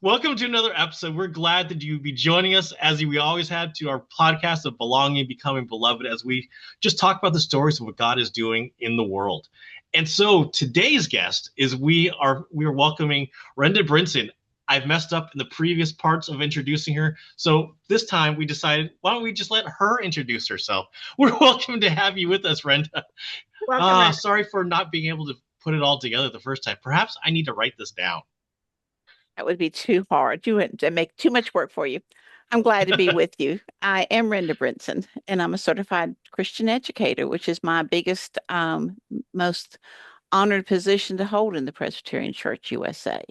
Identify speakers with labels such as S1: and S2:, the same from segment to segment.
S1: Welcome to another episode. We're glad that you be joining us, as we always have, to our podcast of belonging, becoming beloved, as we just talk about the stories of what God is doing in the world. And so today's guest is we are welcoming Renda Brinson. I've messed up in the previous parts of introducing her, so this time we decided, why don't we just let her introduce herself? We're welcome to have you with us, Renda.
S2: Welcome, Renda.
S1: Sorry for not being able to put it all together the first time. Perhaps I need to write this down.
S2: That would be too hard. You would make too much work for you. I'm glad to be with you. I am Renda Brinson, and I'm a certified Christian educator, which is my biggest, most honored position to hold in the Presbyterian Church USA.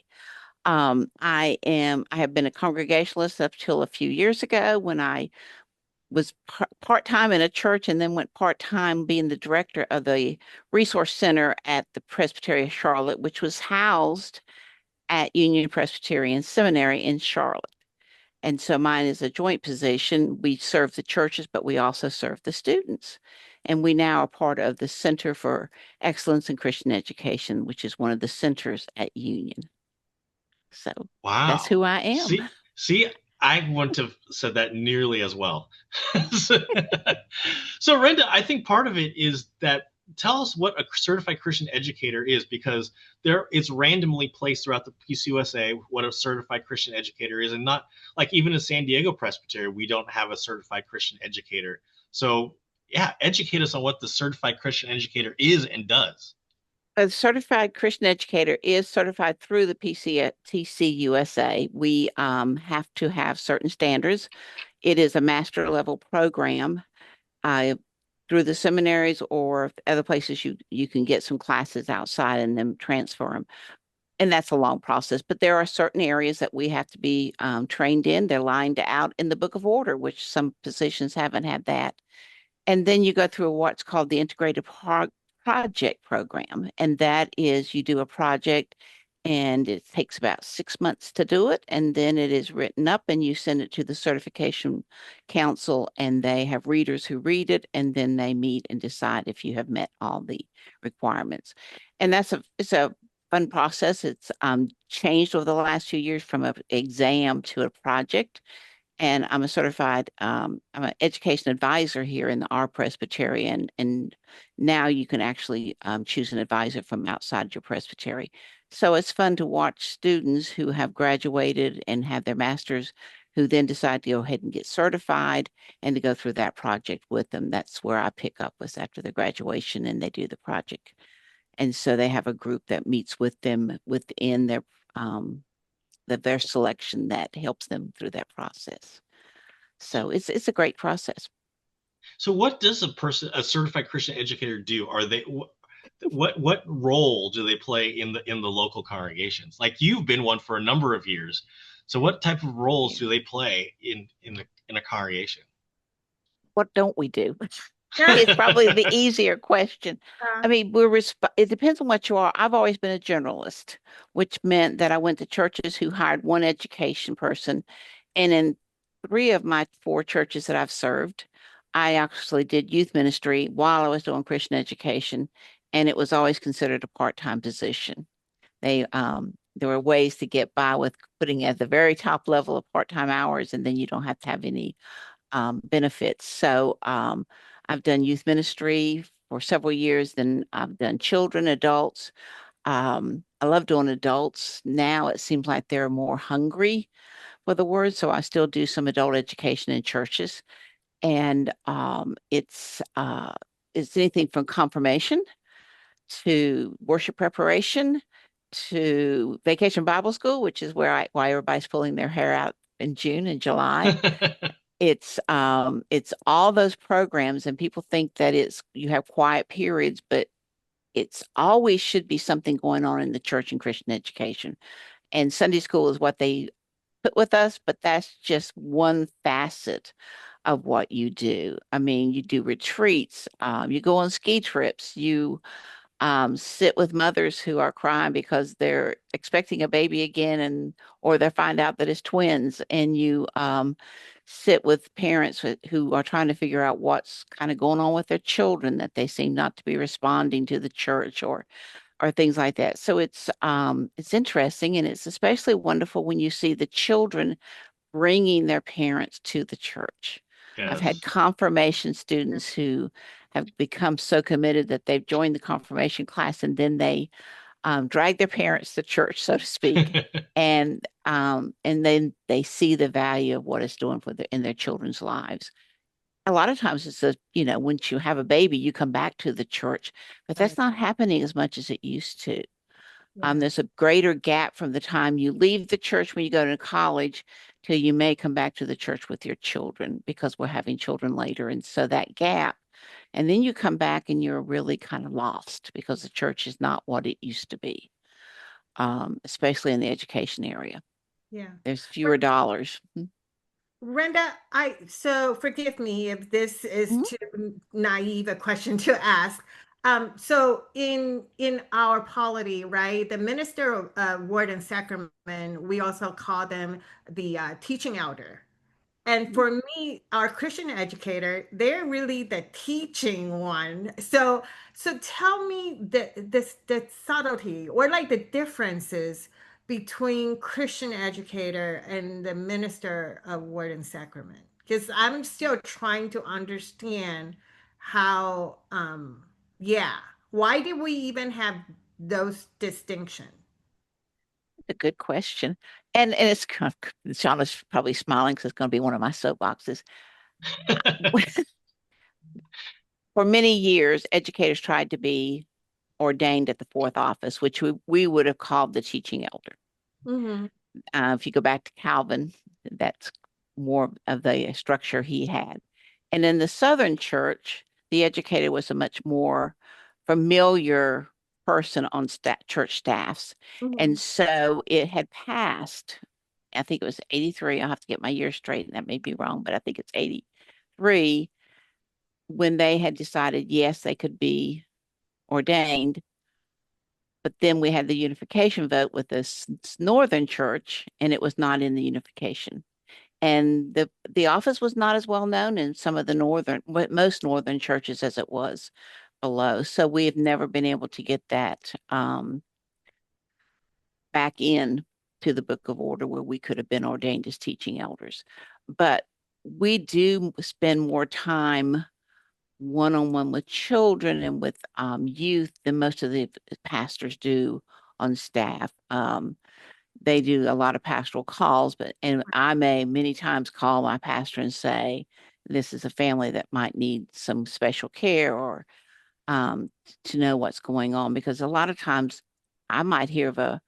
S2: I have been a Congregationalist up till a few years ago when I was part-time in a church and then went part-time being the director of the Resource Center at the Presbytery of Charlotte, which was housed at Union Presbyterian Seminary in Charlotte. And so mine is a joint position. We serve the churches, but we also serve the students. And we now are part of the Center for Excellence in Christian Education, which is one of the centers at Union. So that's
S1: Wow.
S2: who I am.
S1: See, I wouldn't have said that nearly as well. so, so, Renda, I think part of it is that tell us what a certified Christian educator is, because it's randomly placed throughout the PCUSA what a certified Christian educator is, and not like even in San Diego Presbytery, we don't have a certified Christian educator. So, yeah, educate us on what the certified Christian educator is and does.
S2: A certified Christian educator is certified through the TCUSA. We have to have certain standards. It is a master level program. Through the seminaries or other places you can get some classes outside and then transfer them. And that's a long process. But there are certain areas that we have to be trained in. They're lined out in the Book of Order, which some positions haven't had that. And then you go through what's called the Integrated Project Program. And that is you do a project and it takes about 6 months to do it. And then it is written up and you send it to the certification council and they have readers who read it and then they meet and decide if you have met all the requirements. And it's a fun process. It's changed over the last few years from an exam to a project. And I'm a certified, I'm an education advisor here in our Presbyterian. And now you can actually choose an advisor from outside your presbytery. So it's fun to watch students who have graduated and have their master's who then decide to go ahead and get certified and to go through that project with them. That's where I pick up was after the graduation and they do the project. And so they have a group that meets with them within their selection that helps them through that process. So it's a great process.
S1: So, what does a certified Christian educator, do? Are they what role do they play in the local congregations? Like you've been one for a number of years. So, what type of roles
S2: Yeah.
S1: do they play in a congregation?
S2: What don't we do? It's probably the easier question. I mean, it depends on what you are. I've always been a generalist, which meant that I went to churches who hired one education person. And in three of my four churches that I've served, I actually did youth ministry while I was doing Christian education, and it was always considered a part-time position. There were ways to get by with putting at the very top level of part-time hours, and then you don't have to have any benefits. So I've done youth ministry for several years. Then I've done children, adults. I love doing adults. Now it seems like they're more hungry for the word, so I still do some adult education in churches, and it's anything from confirmation to worship preparation to vacation Bible school, which is why everybody's pulling their hair out in June and July. It's all those programs and people think that you have quiet periods, but it's always should be something going on in the church and Christian education. And Sunday school is what they put with us, but that's just one facet of what you do. I mean, you do retreats, you go on ski trips, you sit with mothers who are crying because they're expecting a baby again and or they find out that it's twins and you sit with parents who are trying to figure out what's kind of going on with their children that they seem not to be responding to the church or or things like that. So it's interesting, and it's especially wonderful when you see the children bringing their parents to the church. I've had
S1: Yes.
S2: confirmation students who have become so committed that they've joined the confirmation class, and then they drag their parents to church, so to speak, and then they see the value of what it's doing for in their children's lives. A lot of times it's once you have a baby, you come back to the church, but that's
S3: Right.
S2: not happening as much as it used to.
S3: Yeah.
S2: There's a greater gap from the time you leave the church when you go to college till you may come back to the church with your children, because we're having children later. And so that gap, and then you come back and you're really kind of lost because the church is not what it used to be, especially in the education area.
S3: Yeah.
S2: There's fewer dollars.
S3: Renda, so forgive me if this is
S2: Mhm.
S3: too naive a question to ask. So in our polity, right, the minister of word and sacrament, we also call them the teaching elder. And for me, our Christian educator, they're really the teaching one. So tell me the subtlety or like the differences between Christian educator and the minister of word and sacrament. Because I'm still trying to understand how yeah, why did we even have those distinctions?
S2: A good question. And it's kind of, Shauna's probably smiling because it's going to be one of my soapboxes. For many years, educators tried to be ordained at the fourth office, which we would have called the teaching elder.
S3: Mm-hmm.
S2: If you go back to Calvin, that's more of the structure he had. And in the Southern church, the educator was a much more familiar person on church staffs.
S3: Mm-hmm.
S2: And so it had passed, I think it was 83. I'll have to get my year straight, and that may be wrong, but I think it's 83 when they had decided, yes, they could be ordained. But then we had the unification vote with this northern church, and it was not in the unification. And the office was not as well known in some of the most northern churches as it was below. So we have never been able to get that back in to the Book of Order where we could have been ordained as teaching elders. But we do spend more time one-on-one with children and with youth than most of the pastors do on staff. They do a lot of pastoral calls, and I may many times call my pastor and say, this is a family that might need some special care, or to know what's going on, because a lot of times I might hear of a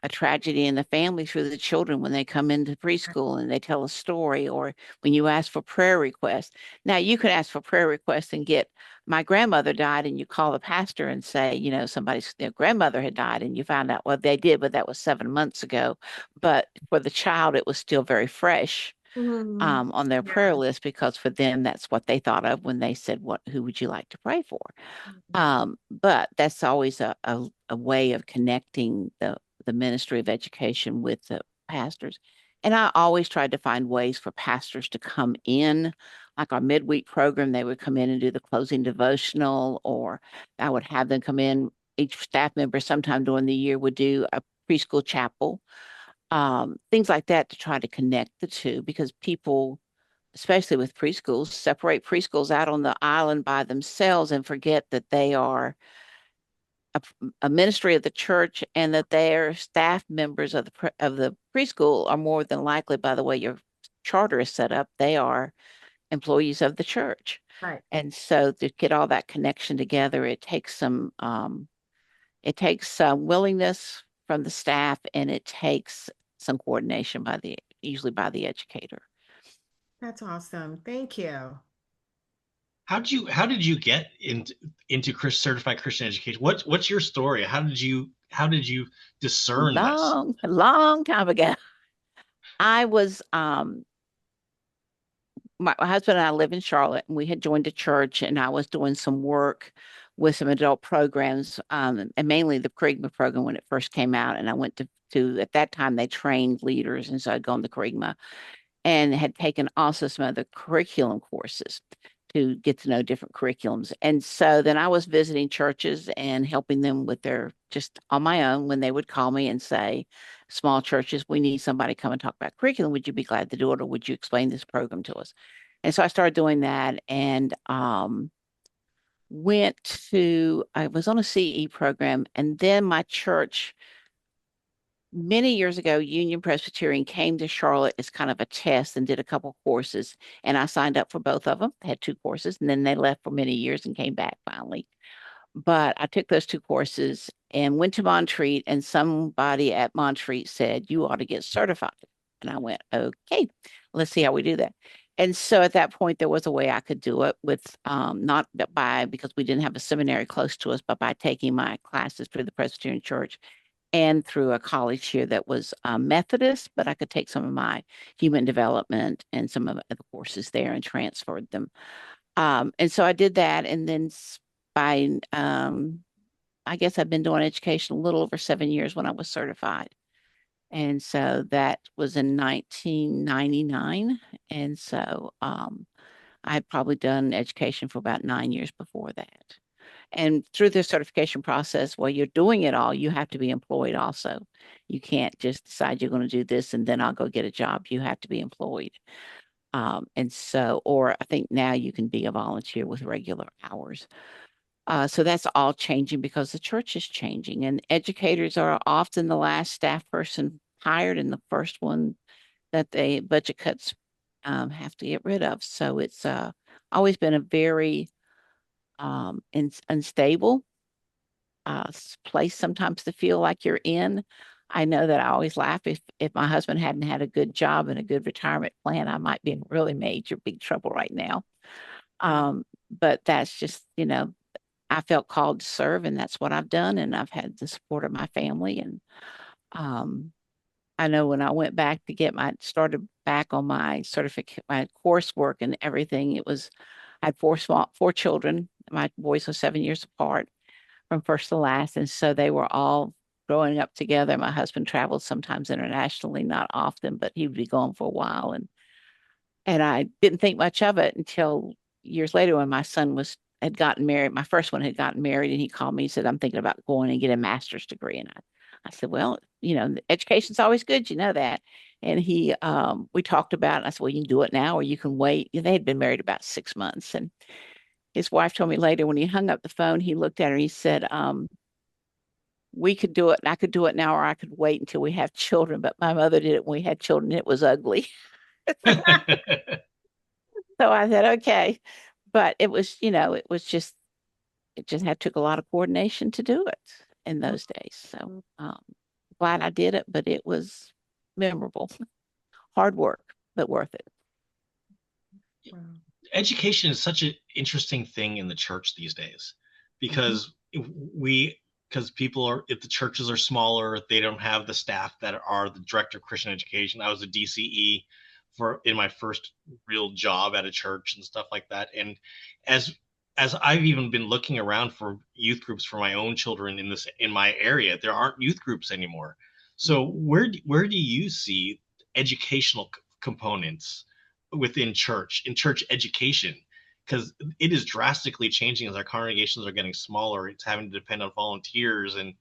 S2: tragedy in the family through the children when they come into preschool and they tell a story, or when you ask for prayer requests. Now, you can ask for prayer requests and get, my grandmother died, and you call the pastor and say, their grandmother had died, and you find out, well, they did, but that was 7 months ago. But for the child, it was still very fresh
S3: Mm-hmm.
S2: on their prayer
S3: Yeah.
S2: list, because for them, that's what they thought of when they said, who would you like to pray for? But that's always a way of connecting the Ministry of Education with the pastors. And I always tried to find ways for pastors to come in, like our midweek program, they would come in and do the closing devotional, or I would have them come in. Each staff member sometime during the year would do a preschool chapel, things like that, to try to connect the two, because people, especially with preschools, separate preschools out on the island by themselves and forget that they are a ministry of the church, and that their staff members of the preschool are more than likely, by the way your charter is set up, they are employees of the church.
S3: Right.
S2: And so to get all that connection together, it takes some willingness from the staff, and it takes some coordination usually by the educator.
S3: That's awesome. Thank you.
S1: How did you get into certified Christian education? What's your story? How did you discern this?
S2: Long, long time ago. I was my husband and I live in Charlotte, and we had joined a church, and I was doing some work with some adult programs, and mainly the Kerygma program when it first came out. And I went to at that time they trained leaders, and so I'd gone to Kerygma and had taken also some other curriculum courses. to get to know different curriculums. And so then I was visiting churches and helping them with their, just on my own, when they would call me and say, small churches, we need somebody to come and talk about curriculum. Would you be glad to do it? Or would you explain this program to us? And so I started doing that, and I was on a CE program, and then my church, many years ago, Union Presbyterian came to Charlotte as kind of a test and did a couple courses. And I signed up for both of them, had two courses, and then they left for many years and came back finally. But I took those two courses and went to Montreat, and somebody at Montreat said, you ought to get certified. And I went, okay, let's see how we do that. And so at that point, there was a way I could do it with not by, because we didn't have a seminary close to us, but by taking my classes through the Presbyterian Church and through a college here that was Methodist, but I could take some of my human development and some of the courses there and transferred them. And so I did that. And then by, I guess I've been doing education a little over 7 years when I was certified. And so that was in 1999. And so I had probably done education for about 9 years before that. And through the certification process, while you're doing it all, you have to be employed also. You can't just decide you're going to do this and then I'll go get a job. You have to be employed. And so, or I think now you can be a volunteer with regular hours. So that's all changing because the church is changing, and educators are often the last staff person hired and the first one that the budget cuts have to get rid of. So it's always been a very unstable place sometimes to feel like you're in. I know that I always laugh if my husband hadn't had a good job and a good retirement plan, I might be in really major big trouble right now. But that's just, I felt called to serve, and that's what I've done. And I've had the support of my family. And I know when I went back to started back on my certificate, my coursework and everything, I had four children. My boys were 7 years apart from first to last. And so they were all growing up together. My husband traveled sometimes internationally, not often, but he would be gone for a while. And I didn't think much of it until years later when my son had gotten married. My first one had gotten married, and he called me and said, I'm thinking about going and getting a master's degree. And I said, well, education's always good. You know that. And we talked about it. And I said, well, you can do it now or you can wait. They had been married about 6 months. And his wife told me later when he hung up the phone, he looked at her and he said, we could do it. And I could do it now or I could wait until we have children. But my mother did it when we had children. It was ugly. So I said, okay. But it was, it just took a lot of coordination to do it in those days. So glad I did it, but it was memorable. Hard work, but worth it.
S1: Education is such an interesting thing in the church these days because if the churches are smaller, they don't have the staff that are the director of Christian education. I was a DCE in my first real job at a church and stuff like that. And as I've even been looking around for youth groups for my own children in my area, there aren't youth groups anymore. So where do you see educational components within church, in church education? Because it is drastically changing as our congregations are getting smaller. It's having to depend on volunteers and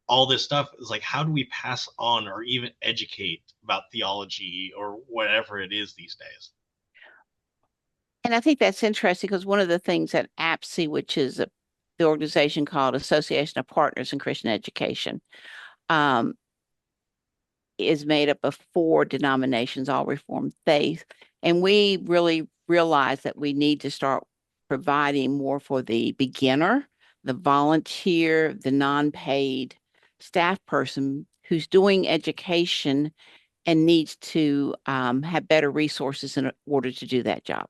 S1: all this stuff. Is like, how do we pass on or even educate about theology or whatever it is these days?
S2: And I think that's interesting because one of the things at APSE, which is the organization called Association of Partners in Christian Education, is made up of 4 denominations, all Reformed faith. And we really realize that we need to start providing more for the beginner, the volunteer, the non-paid staff person who's doing education and needs to have better resources in order to do that job.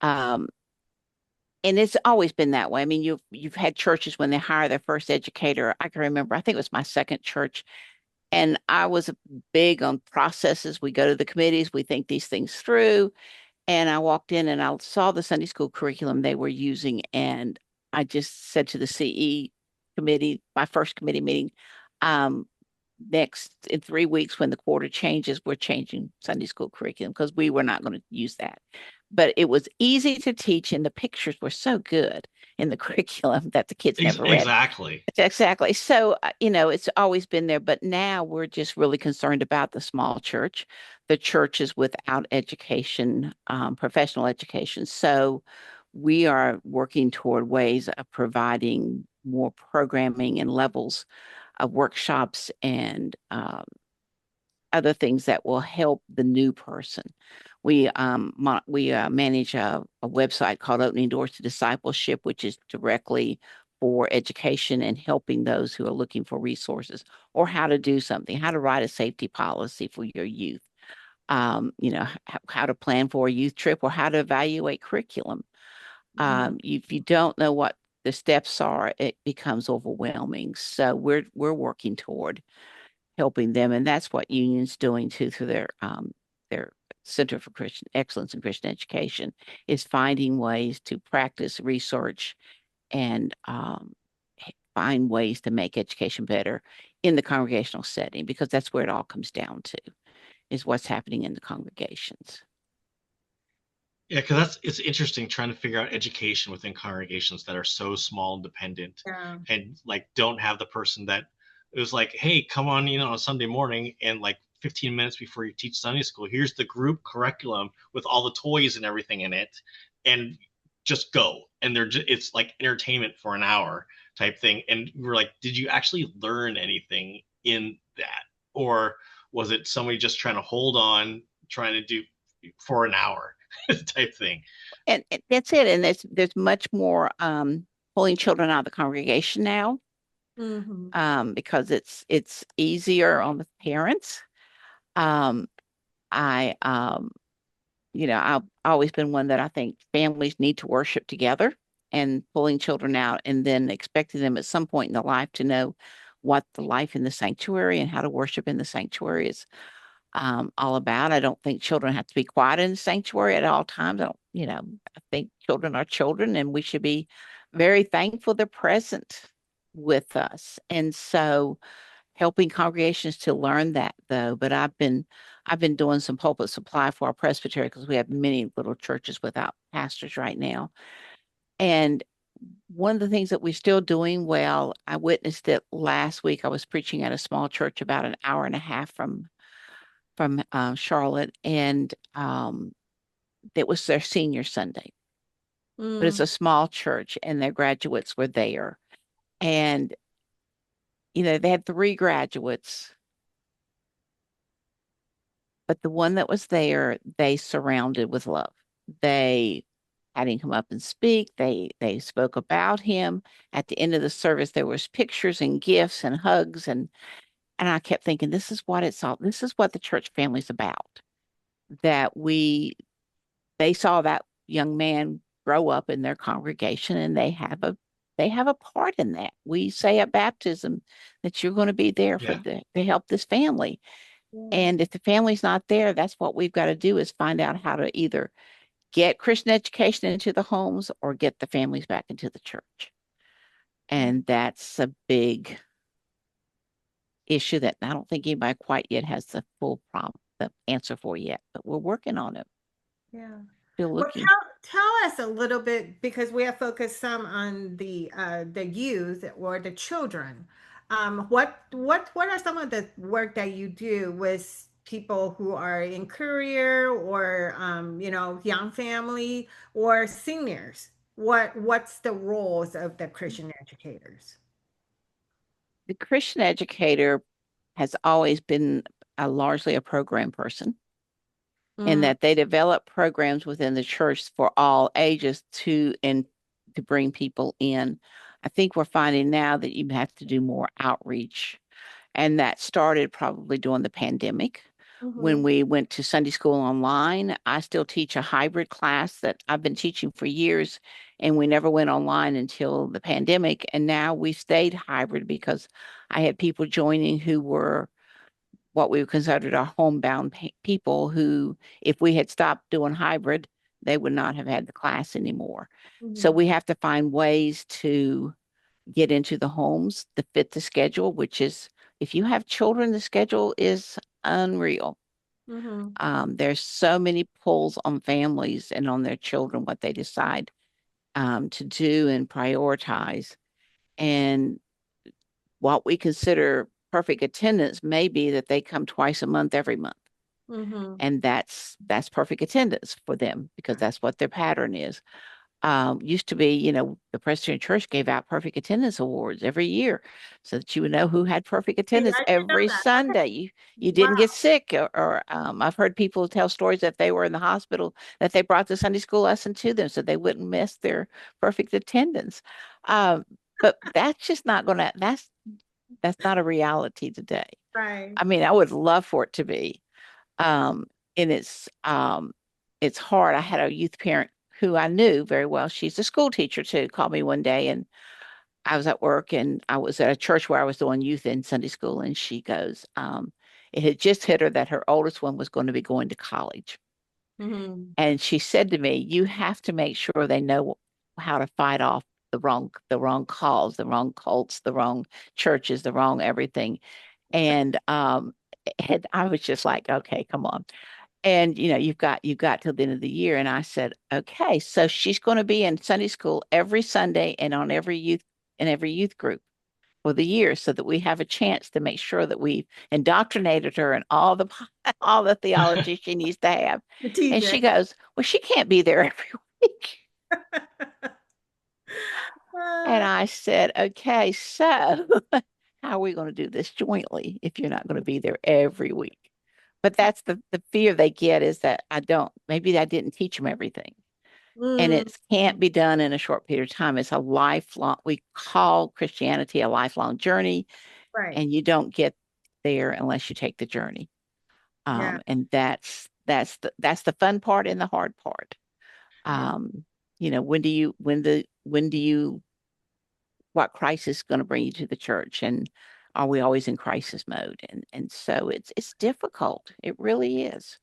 S2: And it's always been that way. I mean, you've had churches when they hire their first educator. I can remember, I think it was my second church, and I was big on processes. We go to the committees, we think these things through. And I walked in and I saw the Sunday school curriculum they were using. And I just said to the CE committee, my first committee meeting, next in 3 weeks when the quarter changes, we're changing Sunday school curriculum because we were not going to use that. but it was easy to teach, and the pictures were so good in the curriculum that the kids never read.
S1: Exactly.
S2: Exactly. So, it's always been there, but now we're just really concerned about the small church, the churches without education, professional education. So we are working toward ways of providing more programming and levels of workshops and other things that will help the new person. We manage a website called Opening Doors to Discipleship, which is directly for education and helping those who are looking for resources or how to do something, how to write a safety policy for your youth, how to plan for a youth trip or how to evaluate curriculum. If you don't know what the steps are, it becomes overwhelming. So we're working toward helping them, and that's what Union's doing too through their Center for Christian Excellence in Christian Education, is finding ways to practice research and find ways to make education better in the congregational setting, because that's where it all comes down to, is what's happening in the congregations.
S1: Yeah, because it's interesting trying to figure out education within congregations that are so small and dependent, and like don't have the person that it was like, hey, come on, on a Sunday morning, and like 15 minutes before you teach Sunday school, here's the group curriculum with all the toys and everything in it, and just go. And it's like entertainment for an hour type thing. And we're like, did you actually learn anything in that, or was it somebody just trying to hold on, trying to do for an hour? Type thing.
S2: And that's it. And there's much more pulling children out of the congregation now, because it's easier on the parents. I've always been one that I think families need to worship together, and pulling children out and then expecting them at some point in their life to know what the life in the sanctuary and how to worship in the sanctuary is all about. I don't think children have to be quiet in the sanctuary at all times. I think children are children, and we should be very thankful they're present with us. And so helping congregations to learn that, though. But I've been doing some pulpit supply for our presbytery, because we have many little churches without pastors right now. And one of the things that we're still doing well, I witnessed it last week. I was preaching at a small church about an hour and a half from Charlotte, and it was their senior Sunday. But it's a small church, and their graduates were there, and they had 3 graduates, but the one that was there, they surrounded with love. They had him come up and speak. They spoke about him. At the end of the service, there was pictures and gifts and hugs, and I kept thinking, this is what it's all. This is what the church family's about. That they saw that young man grow up in their congregation, and they have a part in that. We say at baptism that you're going to be there to help this family. And if the family's not there, that's what we've got to do, is find out how to either get Christian education into the homes or get the families back into the church. And that's a big issue that I don't think anybody quite yet has the full the answer for yet, but we're working on it.
S3: Yeah.
S2: Still
S3: Well,
S2: looking.
S3: tell us a little bit, because we have focused some on the youth or the children. What are some of the work that you do with people who are in career, or young family or seniors? What's the roles of the Christian educators?
S2: The Christian educator has always been largely a program person, in that they develop programs within the church for all ages to bring people in. I think we're finding now that you have to do more outreach, and that started probably during the pandemic. When we went to Sunday school online. I still teach a hybrid class that I've been teaching for years, and we never went online until the pandemic. And now we stayed hybrid because I had people joining who were what we considered our homebound people, who, if we had stopped doing hybrid, they would not have had the class anymore. So we have to find ways to get into the homes to fit the schedule, which is, if you have children, the schedule is unreal. There's so many pulls on families and on their children, what they decide to do and prioritize. And what we consider perfect attendance may be that they come twice a month, every month. And that's perfect attendance for them because that's what their pattern is. Used to be, the Presbyterian Church gave out perfect attendance awards every year so that you would know who had perfect attendance
S3: I didn't know
S2: every
S3: that.
S2: Sunday. You
S3: Wow.
S2: didn't get sick, or I've heard people tell stories that they were in the hospital that they brought the Sunday school lesson to them so they wouldn't miss their perfect attendance. But that's just not gonna. That's not a reality today.
S3: Right.
S2: I mean, I would love for it to be. And it's hard. I had a youth parent who I knew very well. She's a school teacher too, called me one day, and I was at work and I was at a church where I was doing youth in Sunday school. And she goes, it had just hit her that her oldest one was going to be going to college. And she said to me, you have to make sure they know how to fight off the wrong calls, the wrong cults, the wrong churches, the wrong everything. And and I was just like, okay, come on. And you've got till the end of the year. And I said, okay, so she's going to be in Sunday school every Sunday and on every youth group for the year so that we have a chance to make sure that we've indoctrinated her in all the all the theology she needs to have. And she goes, well, she can't be there every week. And I said, okay, so how are we going to do this jointly if you're not going to be there every week? But that's the fear they get is that maybe I didn't teach them everything. And it can't be done in a short period of time. It's a lifelong, we call Christianity a lifelong journey.
S3: Right.
S2: And you don't get there unless you take the journey.
S3: Yeah.
S2: And that's the fun part and the hard part. When do you what crisis is going to bring you to the church, and are we always in crisis mode? And so it's difficult. It really is.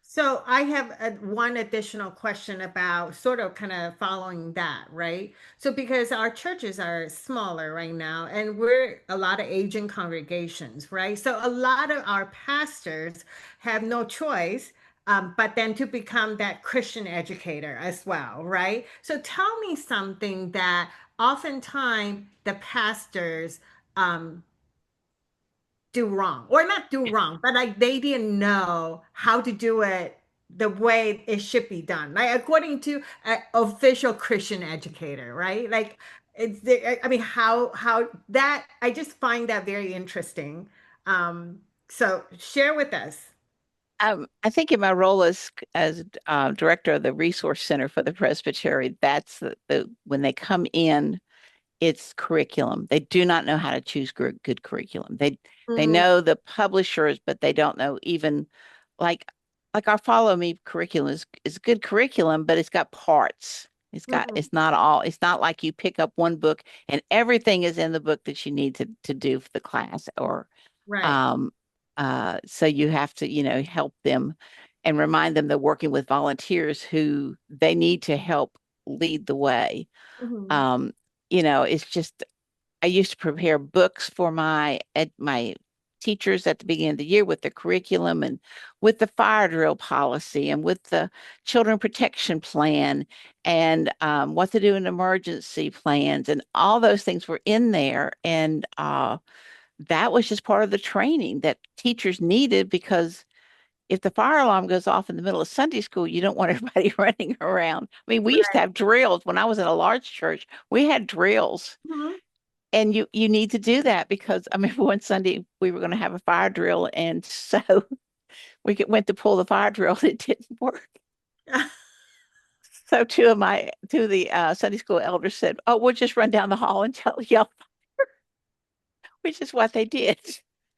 S3: So I have one additional question about sort of kind of following that, right? So because our churches are smaller right now and we're a lot of aging congregations, right? So a lot of our pastors have no choice but then to become that Christian educator as well, right? So tell me something that oftentimes the pastors do wrong, or not do wrong, but like they didn't know how to do it the way it should be done, like according to an official Christian educator, right? Like I mean, how that, I just find that very interesting. So share with us.
S2: I think in my role as director of the resource center for the presbytery, that's the when they come in, it's curriculum. They do not know how to choose good curriculum. They know the publishers, but they don't know even like our Follow Me curriculum is good curriculum, but it's got parts. It's not like you pick up one book and everything is in the book that you need to do for the class or
S3: Right.
S2: so you have to, help them and remind them that working with volunteers who they need to help lead the way. It's just I used to prepare books for my teachers at the beginning of the year with the curriculum and with the fire drill policy and with the children protection plan and what to do in emergency plans and all those things were in there and that was just part of the training that teachers needed because if the fire alarm goes off in the middle of Sunday school, you don't want everybody running around. I mean, we used to have drills when I was in a large church. We had drills, and you need to do that because I remember one Sunday we were going to have a fire drill, and so went to pull the fire drill, and it didn't work. So two of the Sunday school elders said, "Oh, we'll just run down the hall and yell," which is what they did.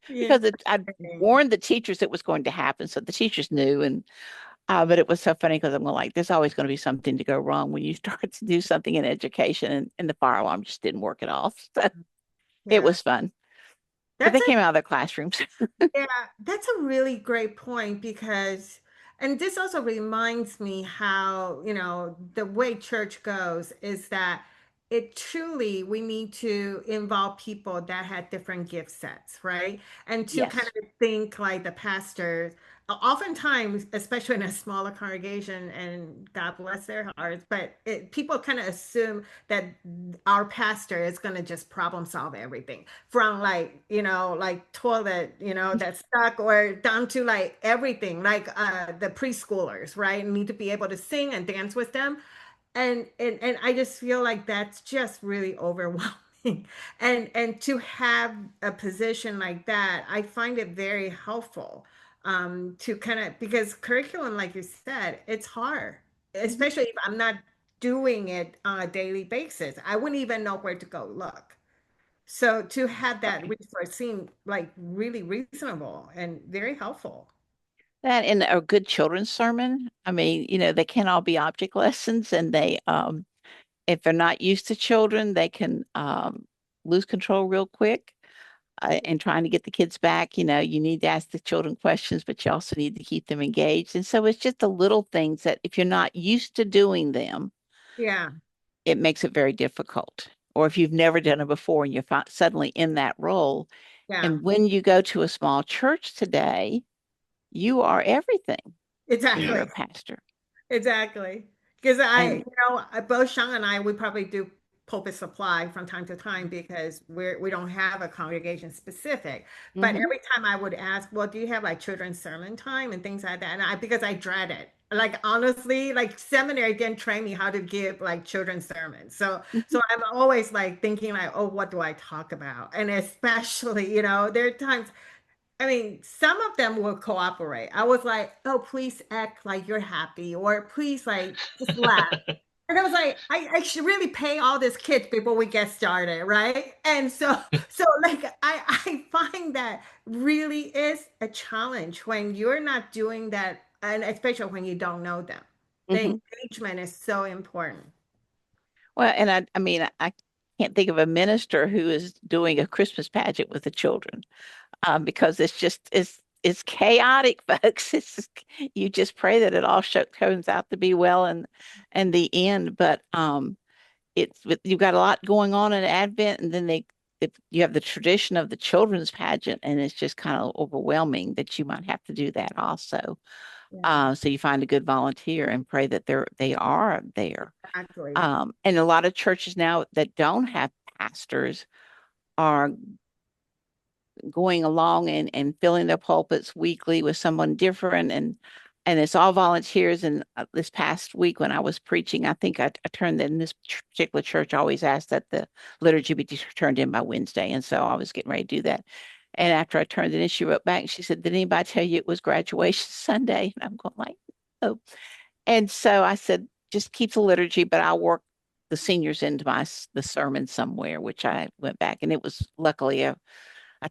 S2: Because I warned the teachers it was going to happen, so the teachers knew. And but it was so funny because I'm like, there's always going to be something to go wrong when you start to do something in education, and the fire alarm just didn't work at all. So it was fun, but they came out of their classrooms.
S3: Yeah, that's a really great point because, and this also reminds me how, the way church goes is that it truly, we need to involve people that had different gift sets, right? And to kind
S2: Yes.
S3: of think like the pastors, oftentimes, especially in a smaller congregation, and God bless their hearts, but people kind of assume that our pastor is going to just problem solve everything from like, like toilet, that's stuck, or down to like everything, like the preschoolers, right? Need to be able to sing and dance with them. And I just feel like that's just really overwhelming. And to have a position like that, I find it very helpful, to kind of, because curriculum, like you said, it's hard,
S2: Mhm.
S3: especially if I'm not doing it on a daily basis. I wouldn't even know where to go look. So to have that
S2: Right.
S3: resource seem like really reasonable and very helpful.
S2: That and a good children's sermon. I mean, they can all be object lessons, and if they're not used to children, they can lose control real quick. And trying to get the kids back, you need to ask the children questions, but you also need to keep them engaged. And so it's just the little things that if you're not used to doing them,
S3: Yeah,
S2: it makes it very difficult. Or if you've never done it before and you're suddenly in that role.
S3: yeah,
S2: And when you go to a small church today, you are everything to
S1: Yeah.
S2: your
S3: exactly.
S2: pastor.
S3: Exactly. Because
S2: And
S3: both Sean and I, we probably do pulpit supply from time to time because we don't have a congregation specific. But
S2: mhm,
S3: every time I would ask, well, do you have like children's sermon time and things like that? And because I dread it. Like honestly, like seminary didn't train me how to give like children's sermons. So
S2: mhm,
S3: I'm always like thinking like, oh, what do I talk about? And especially, there are times, I mean, some of them will cooperate. I was like, oh, please act like you're happy, or please, like, just laugh. And I was like, I should really pay all these kids before we get started, right? And so like, I find that really is a challenge when you're not doing that, and especially when you don't know them. The
S2: mhm.
S3: engagement is so important.
S2: Well, and I mean, I can't think of a minister who is doing a Christmas pageant with the children, because it's chaotic, folks. You just pray that it all turns out to be well and the end. But you've got a lot going on in Advent, and then if you have the tradition of the children's pageant, and it's just kind of overwhelming that you might have to do that also.
S3: Yeah,
S2: So you find a good volunteer and pray that they are there.
S3: exactly.
S2: And a lot of churches now that don't have pastors are going along and filling their pulpits weekly with someone different, and it's all volunteers. And this past week when I was preaching, I think I turned in this particular church, I always asked that the liturgy be turned in by Wednesday, and so I was getting ready to do that. And after I turned it in, she wrote back and she said, "Did anybody tell you it was graduation Sunday?" And I'm going like, "Oh." And so I said, "Just keep the liturgy, but I'll work the seniors into the sermon somewhere," which I went back, and it was luckily a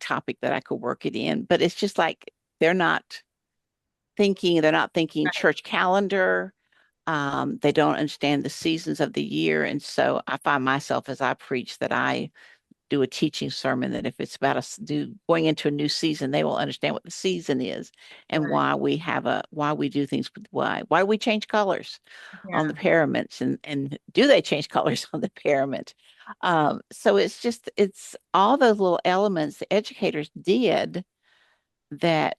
S2: topic that I could work it in. But it's just like they're not they're not thinking church calendar. They don't understand the seasons of the year. And so I find myself as I preach that I do a teaching sermon that if it's about going into a new season, they will understand what the season is and
S3: Right.
S2: why we do things with why do we change colors on
S3: Yeah.
S2: the paraments, and do they change colors on the parament? So it's all those little elements the educators did that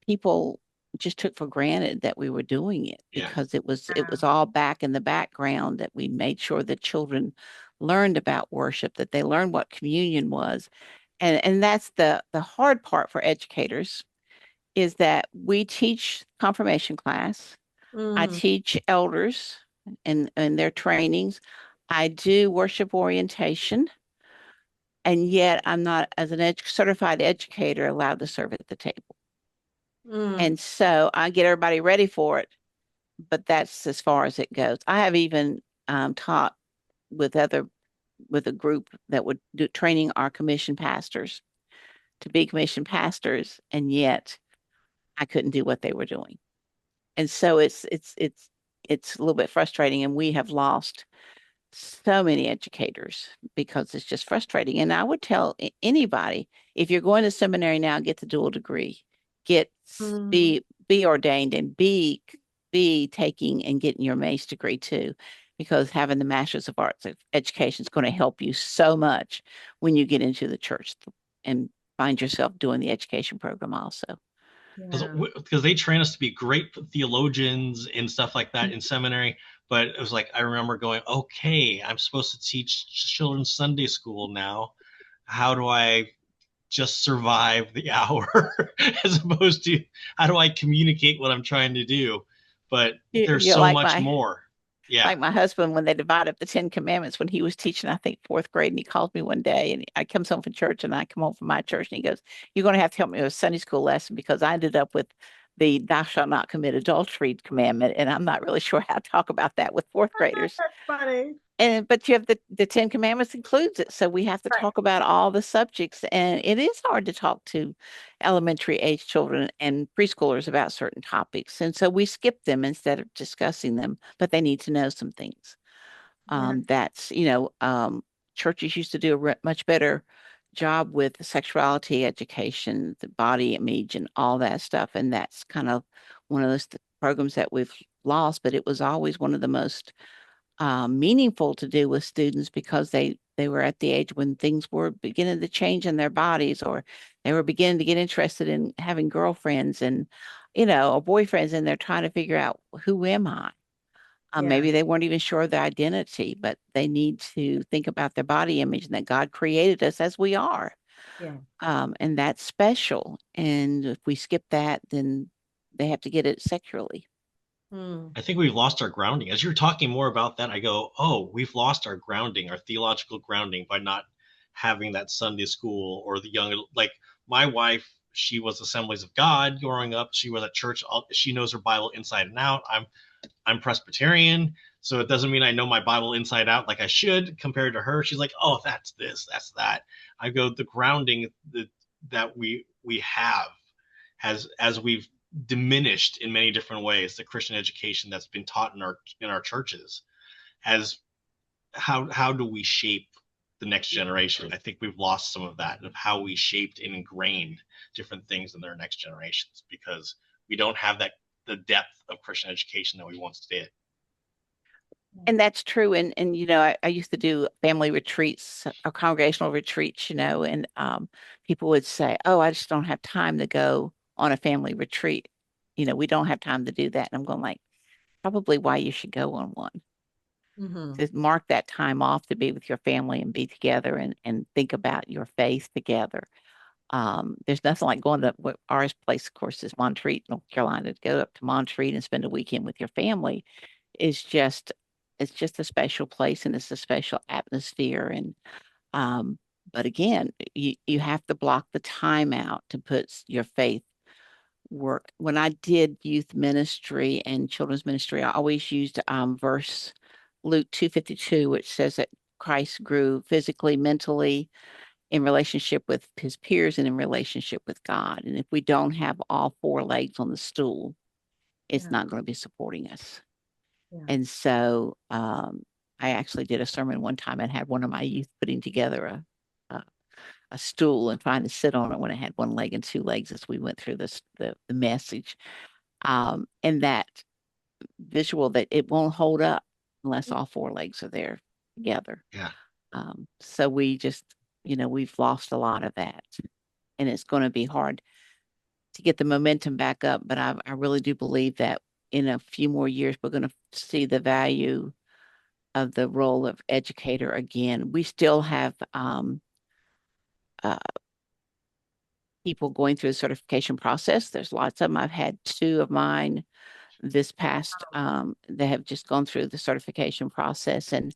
S2: people just took for granted that we were doing it,
S1: Yeah.
S2: because it was all back in the background that we made sure that children learned about worship, that they learned what communion was. And that's the hard part for educators, is that we teach confirmation class. I
S3: Mm,
S2: teach elders in their trainings. I do worship orientation, and yet I'm not, as an certified educator, allowed to serve at the table.
S3: mm,
S2: And so I get everybody ready for it, but that's as far as it goes. I have even taught with with a group that would do training our commission pastors to be commissioned pastors, and yet I couldn't do what they were doing. And so it's a little bit frustrating, and we have lost so many educators because it's just frustrating. And I would tell anybody, if you're going to seminary now, get the dual degree, get
S3: mm.
S2: be ordained, and be taking and getting your mace degree too. because having the Master's of Arts Education is going to help you so much when you get into the church and find yourself doing the education program also.
S1: Because they train us to be great theologians and stuff like that in seminary. But it was like, I remember going, okay, I'm supposed to teach children's Sunday school now. How do I just survive the hour as opposed to how do I communicate what I'm trying to do? But there's so much more. Yeah.
S2: Like my husband, when they divide up the 10 Commandments, when he was teaching, I think 4th grade, and he calls me one day, and I comes home from church, and I come home from my church, and he goes, "You're going to have to help me with a Sunday school lesson because I ended up with the thou shalt not commit adultery commandment, and I'm not really sure how to talk about that with 4th graders."
S3: That's funny.
S2: But you have the 10 Commandments includes it, so we have to talk about all the subjects, and it is hard to talk to elementary age children and preschoolers about certain topics, and so we skip them instead of discussing them, but they need to know some things. That's, churches used to do a much better job with sexuality education, the body image, and all that stuff, and that's kind of one of those programs that we've lost, but it was always one of the most meaningful to do with students because they were at the age when things were beginning to change in their bodies, or they were beginning to get interested in having girlfriends and, or boyfriends, and they're trying to figure out, who am I? Maybe they weren't even sure of their identity, but they need to think about their body image and that God created us as we are. And that's special. And if we skip that, then they have to get it sexually.
S1: I think we've lost our grounding. As you're talking more about that, I go, oh, we've lost our grounding, our theological grounding, by not having that Sunday school or the young, like my wife, she was Assemblies of God growing up. She was at church. She knows her Bible inside and out. I'm Presbyterian, so it doesn't mean I know my Bible inside out like I should compared to her. She's like, oh, that's this, that's that. I go, the grounding that we have has, as we've diminished in many different ways, the Christian education that's been taught in our churches, as how do we shape the next generation? I think we've lost some of that, of how we shaped and ingrained different things in their next generations, because we don't have the depth of Christian education that we once did.
S2: And that's true. And I used to do family retreats or congregational retreats, and people would say, "Oh, I just don't have time to go on a family retreat. We don't have time to do that." And I'm going like, probably why you should go on one. To mark that time off to be with your family and be together and think about your faith together. There's nothing like going to our place, of course, is Montreat, North Carolina. To go up to Montreat and spend a weekend with your family is just, it's just a special place, and it's a special atmosphere. And but again, you have to block the time out to put your faith work. When I did youth ministry and children's ministry, I always used verse Luke 2:52, which says that Christ grew physically, mentally, in relationship with his peers, and in relationship with God. And if we don't have all 4 legs on the stool, it's not going to be supporting us. And so I actually did a sermon one time and had one of my youth putting together a stool and trying to sit on it when it had 1 leg and 2 legs as we went through the message. And that visual that it won't hold up unless all 4 legs are there together. So we just, we've lost a lot of that, and it's going to be hard to get the momentum back up. But I really do believe that in a few more years, we're going to see the value of the role of educator again. We still have people going through the certification process. There's lots of them. I've had 2 of mine this past, they have just gone through the certification process, and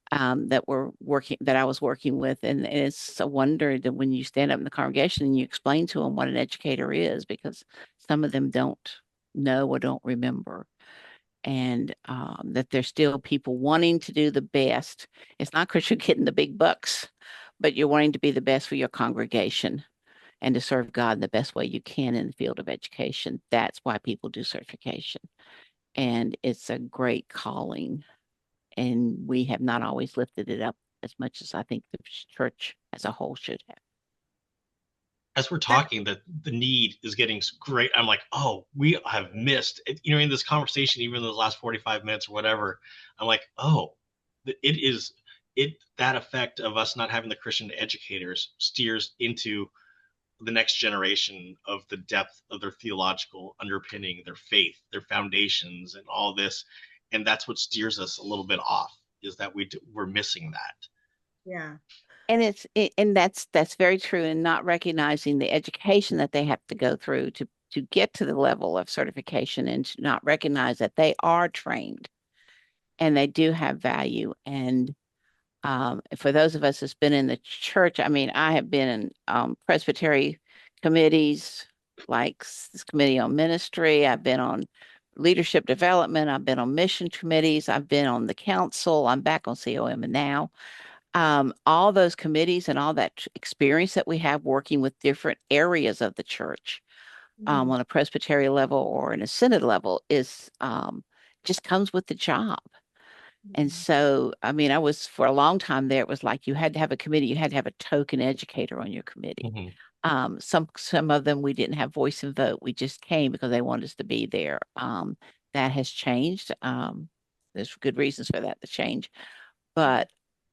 S2: that I was working with. And it's a wonder that when you stand up in the congregation and you explain to them what an educator is, because some of them don't know or don't remember. And that there's still people wanting to do the best. It's not because you're getting the big bucks, but you're wanting to be the best for your congregation and to serve God in the best way you can in the field of education. That's why people do certification. And it's a great calling. And we have not always lifted it up as much as I think the church as a whole should have.
S1: as we're talking, that the need is getting great. I'm like, oh, we have missed, in this conversation, even those last 45 minutes or whatever. I'm like, oh, that effect of us not having the Christian educators steers into the next generation of the depth of their theological underpinning, their faith, their foundations, and all this. And that's what steers us a little bit off, is that we're missing that.
S3: Yeah.
S2: And that's very true, and not recognizing the education that they have to go through to get to the level of certification, and to not recognize that they are trained and they do have value. And for those of us that's been in the church, I mean, I have been in presbytery committees, like this committee on ministry. I've been on leadership development. I've been on mission committees. I've been on the council. I'm back on COM and now. All those committees and all that experience that we have working with different areas of the church, on a presbytery level or in a synod level, is just comes with the job. And so, I mean, I was for a long time there, it was like you had to have a committee, you had to have a token educator on your committee. Some of them we didn't have voice and vote. We just came because they wanted us to be there. That has changed. There's good reasons for that to change. But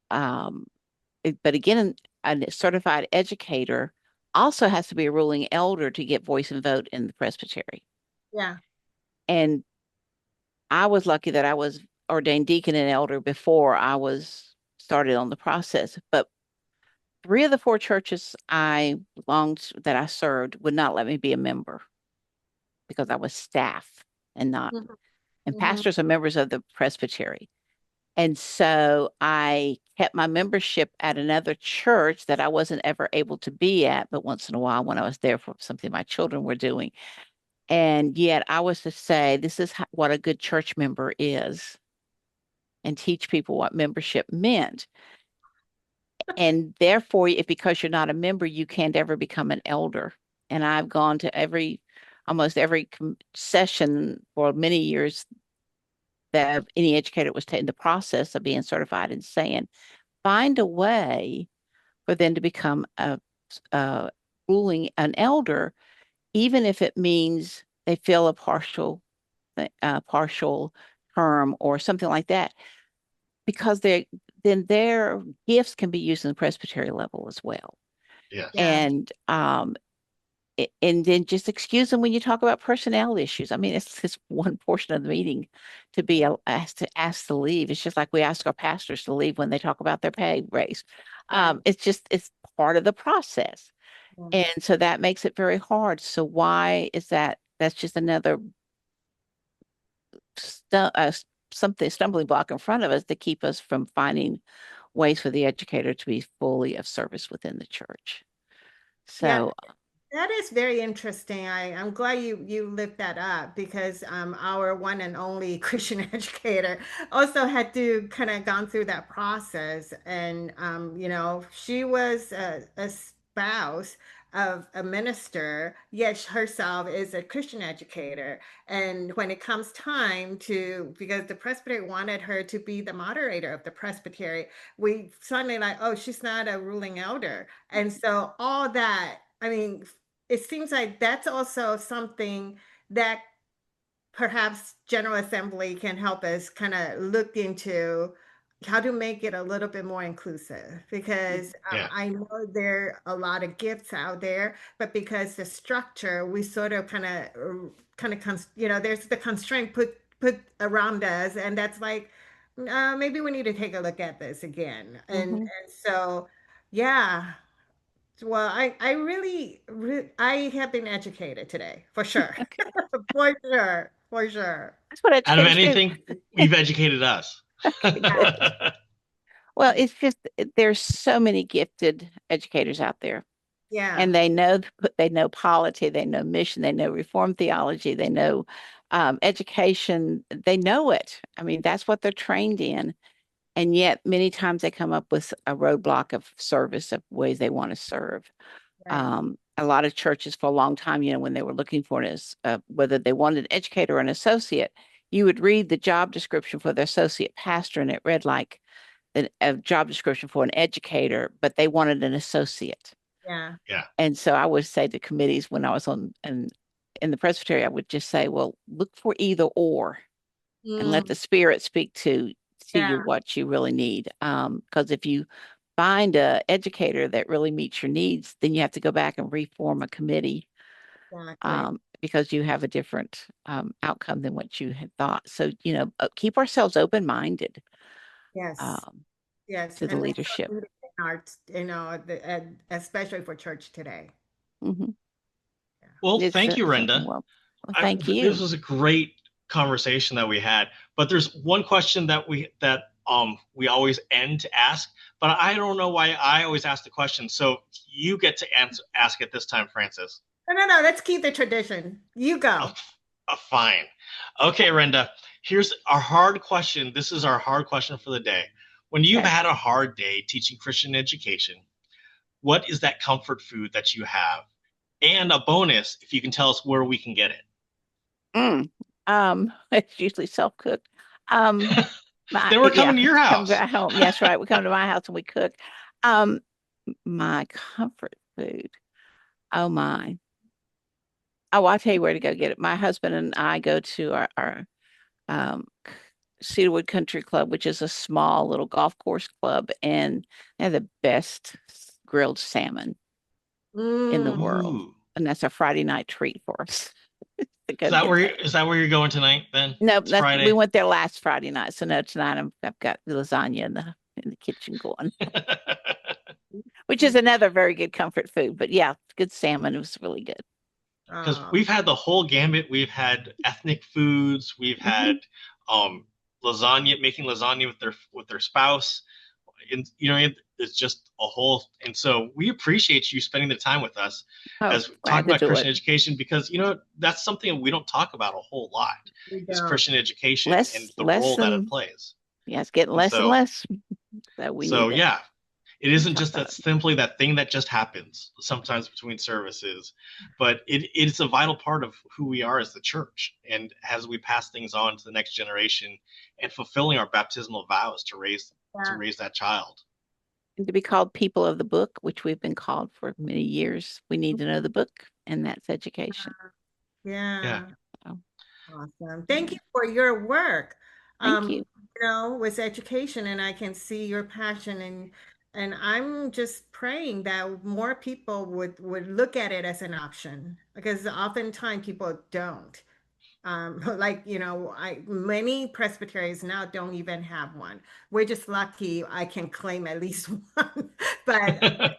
S2: but again, a certified educator also has to be a ruling elder to get voice and vote in the presbytery.
S3: Yeah.
S2: And I was lucky that I was ordained deacon and elder before I was started on the process. But 3 of the 4 churches I belonged to, that I served, would not let me be a member because I was staff and not. And pastors are members of the presbytery. And so I kept my membership at another church that I wasn't ever able to be at, but once in a while when I was there for something my children were doing. And yet I was to say, this is what a good church member is, and teach people what membership meant. And therefore, if because you're not a member, you can't ever become an elder. And I've gone to almost every session for many years that any educator was taking the process of being certified and saying, find a way for them to become a an elder, even if it means they fill a partial term or something like that, because then their gifts can be used in the presbytery level as well.
S1: Yes.
S2: And and then just excuse them when you talk about personnel issues. I mean, it's just one portion of the meeting to be asked to leave. It's just like we ask our pastors to leave when they talk about their pay raise. It's part of the process. And so that makes it very hard. So why is that? That's just another stumbling block in front of us to keep us from finding ways for the educator to be fully of service within the church. So
S3: that is very interesting. I'm glad you lift that up, because our one and only Christian educator also had to kind of gone through that process. And she was a spouse of a minister, yet herself is a Christian educator. And when it comes time because the presbytery wanted her to be the moderator of the presbytery, we suddenly like, oh, she's not a ruling elder. And so all that, I mean, it seems like that's also something that perhaps General Assembly can help us kind of look into, how to make it a little bit more inclusive, because I know there are a lot of gifts out there, but because the structure, we sort of there's the constraint put around us, and that's like, maybe we need to take a look at this again. And so, yeah. Well, I really, I have been educated today, for sure.
S2: okay.
S3: For sure.
S2: That's what
S1: Out of
S2: educators do.
S1: anything, you've educated us.
S2: Well, it's just there's so many gifted educators out there.
S3: Yeah.
S2: And they know polity, they know mission, they know Reformed theology, they know education, they know it. I mean, that's what they're trained in. And yet many times they come up with a roadblock of service, of ways they want to serve.
S3: Right.
S2: A lot of churches for a long time, when they were looking for whether they wanted an educator or an associate, you would read the job description for the associate pastor, and it read like a job description for an educator, but they wanted an associate.
S3: Yeah.
S1: Yeah.
S2: And so I would say to committees when I was on and in the presbytery, I would just say, well, look for either or and let the Spirit speak to you
S3: Yeah.
S2: what you really need. Because if you find a educator that really meets your needs, then you have to go back and reform a committee
S3: Exactly.
S2: because you have a different outcome than what you had thought. So, keep ourselves open-minded
S3: Yes. Yes.
S2: to the
S3: And that's
S2: leadership.
S3: so needed in our, especially for church today.
S2: Mhm.
S3: Yeah.
S1: Well,
S2: It's
S1: thank you,
S2: something
S1: Renda.
S2: well. Thank
S1: This
S2: you.
S1: was a great conversation that we had. But there's one question that we always end to ask, but I don't know why I always ask the question. So you get to ask it this time, Francis.
S3: No. Let's keep the tradition. You
S1: Oh,
S3: go.
S1: fine. Okay, Renda. Here's our hard question. This is our hard question for the day. When you've
S2: Okay.
S1: had a hard day teaching Christian education, what is that comfort food that you have? And a bonus, if you can tell us where we can get it.
S2: It's usually self-cooked.
S1: Then we're coming to your
S2: Come
S1: house.
S2: back home. Yes, right. We come to my house and we cook. Um, my comfort food. Oh my. Oh, I'll tell you where to go get it. My husband and I go to our Cedarwood Country Club, which is a small little golf course club, and they have the best grilled salmon in the
S3: Mm.
S2: world.
S1: Ooh.
S2: And that's a Friday night treat for us to go
S1: Is that
S2: get
S1: where
S2: that.
S1: you're going tonight then?
S2: No,
S1: It's
S2: we
S1: Friday.
S2: went there last Friday night. So no, tonight I've got the lasagna in the kitchen going, which is another very good comfort food. But yeah, good salmon. It was really good.
S1: Because
S3: Oh,
S1: we've had the whole gambit. We've had ethnic foods. We've had
S2: Mhm.
S1: um, lasagna, making lasagna with their spouse. And it's just a whole. And so we appreciate you spending the time with us
S2: Oh,
S1: as we talk
S2: glad to
S1: about
S2: do
S1: Christian
S2: it.
S1: education because that's something we don't talk about a whole lot
S3: we
S1: is
S3: don't.
S1: Christian education and the
S2: Less
S1: role that it
S2: than
S1: plays.
S2: yeah, it's getting
S1: And
S2: less and
S1: so
S2: less. So we need to
S1: yeah, it isn't
S2: talk
S1: just
S2: about
S1: that
S2: it.
S1: simply that thing that just happens sometimes between services, but it's a vital part of who we are as the church. And as we pass things on to the next generation and fulfilling our baptismal vows to
S3: Yeah.
S1: raise that child.
S2: And to be called people of the book, which we've been called for many years, we need to know the book, and that's education.
S1: Yeah.
S3: Yeah.
S2: So,
S3: Awesome. Thank
S2: yeah.
S3: you for your work.
S2: Thank you.
S3: With education, and I can see your passion, and I'm just praying that more people would look at it as an option because oftentimes people don't. Like, many presbyteries now don't even have one. We're just lucky I can claim at least one. But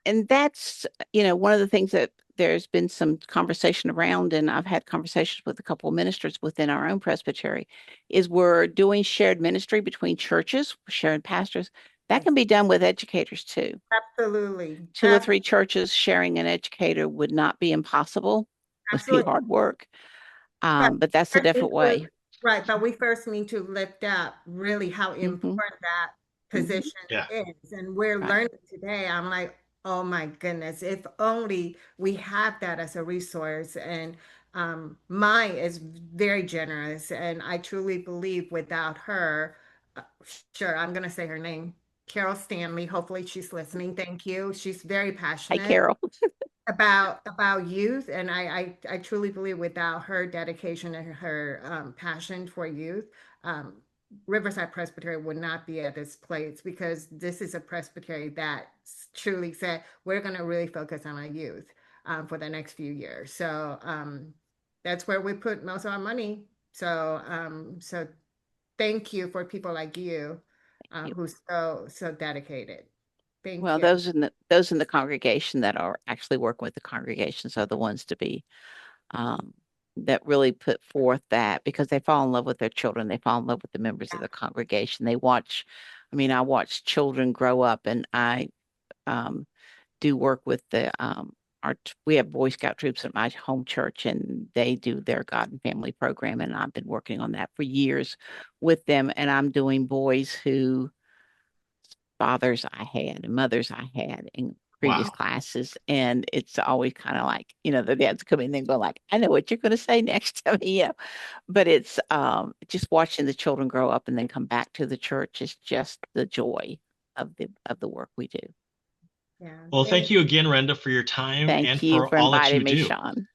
S2: And that's, one of the things that there's been some conversation around, and I've had conversations with a couple of ministers within our own presbytery, is we're doing shared ministry between churches, sharing pastors. That
S3: yes,
S2: can be done with educators too.
S3: absolutely.
S2: Two or three churches sharing an educator would not be impossible. It would be
S3: Absolutely.
S2: hard work.
S3: But
S2: But that's a
S3: first need
S2: different
S3: to-
S2: way.
S3: right, but we first need to lift up really how
S2: Hmm.
S3: important that
S2: Hmm.
S3: position
S1: Yeah.
S3: is. And we're
S2: Right.
S3: learning today. I'm like, oh my goodness, if only we have that as a resource. And Mai is very generous. And I truly believe without her, sure, I'm going to say her name, Carol Stanley. Hopefully she's listening. Thank you. She's very
S2: Hi,
S3: passionate
S2: Carol.
S3: about youth, and I truly believe without her dedication and her passion for youth, um, Riverside Presbytery would not be at this place because this is a presbytery that truly said we're going to really focus on our youth for the next few years. So that's where we put most of our money. So thank you for people like you
S2: You.
S3: who's so dedicated. Thank
S2: Well,
S3: you.
S2: those in the congregation that are actually working with the congregations are the ones to be um, that really put forth that because they fall in love with their children. They fall in love with the members of the congregation. I watch children grow up, and I um, do work with we have Boy Scout troops at my home church, and they do their God and Family program, and I've been working on that for years with them, and I'm doing boys who fathers I had and mothers I had in previous
S1: Wow.
S2: classes. And it's always kind of like, the dads come in and go like, I know what you're going to say next to me. But it's just watching the children grow up and then come back to the church is just the joy of the work we do.
S3: Yeah.
S1: Well, thank you again, Renda, for your time and
S2: Thank you
S1: for
S2: for
S1: all that you
S2: inviting me,
S1: do.
S2: Sean.